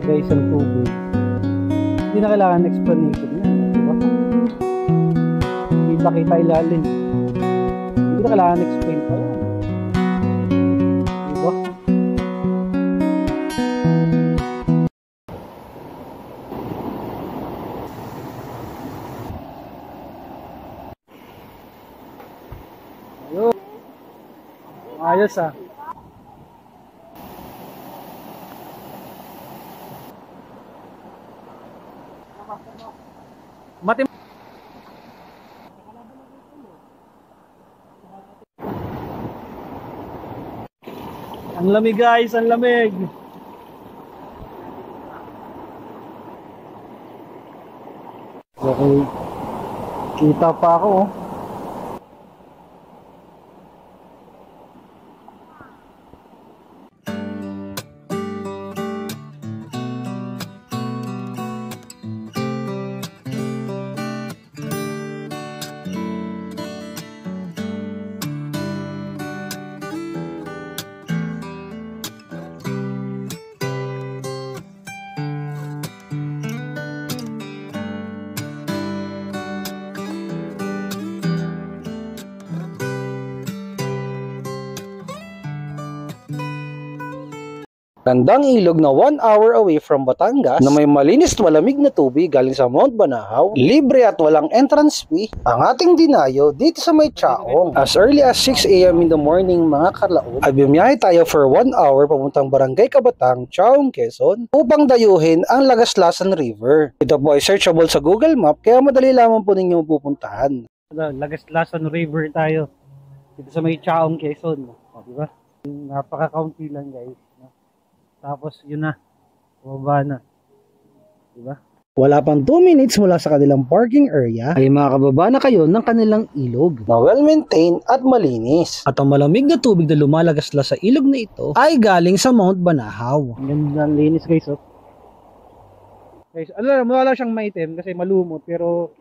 Guys, ang tubig. Hindi na kailangan explanation na, diba? Kita ilalim. Hindi na kailangan explain pa yan. Diba? Ayun. Ayos ah. Matim Ang lamig guys, ang lamig. Okay. Kita pa ako oh. Gandang ilog na 1 hour away from Batangas na may malinis at malamig na tubig galing sa Mount Banahaw, libre at walang entrance fee ang ating dinayo dito sa may Chaong. As early as 6 AM in the morning mga kalaog, ay bumiyahe tayo for 1 hour papuntang Barangay Kabatang, Chaong, Quezon upang dayuhin ang Lagaslasan River. Ito po ay searchable sa Google Map kaya madali lamang po ninyo pupuntahan. Lagaslasan River tayo dito sa may Chaong, Quezon. O, diba? Napaka-county lang guys. Tapos yun na, bumaba na, diba? Wala pang 2 minutes mula sa kanilang parking area ay makakababa na kayo ng kanilang ilog na well-maintained at malinis. At ang malamig na tubig na lumalagaslas sa ilog na ito ay galing sa Mount Banahaw. Ang ganda ng linis guys oh. Guys, wala siyang maitim kasi malumot pero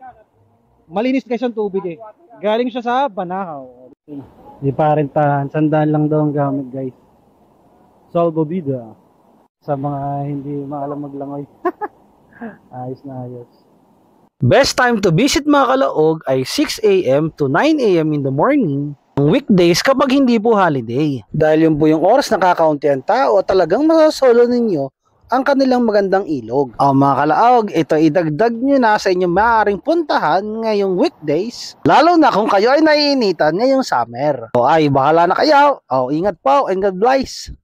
malinis guys ang tubig eh. Galing siya sa Banahaw. Di pa rin tahan, sandaan lang daw ang gamit guys. Salvavida. Sa mga hindi maalam maglangoy. Ayos na ayos. Best time to visit mga kalaog ay 6 AM to 9 AM in the morning ang weekdays kapag hindi po holiday. Dahil yun po yung oras na kakaunti ang tao at talagang masasolo ninyo ang kanilang magandang ilog. Mga kalaog, ito idagdag nyo na sa inyong maaaring puntahan ngayong weekdays. Lalo na kung kayo ay naiinitan ngayong summer. Ay bahala na kayo. Ingat po and God bless.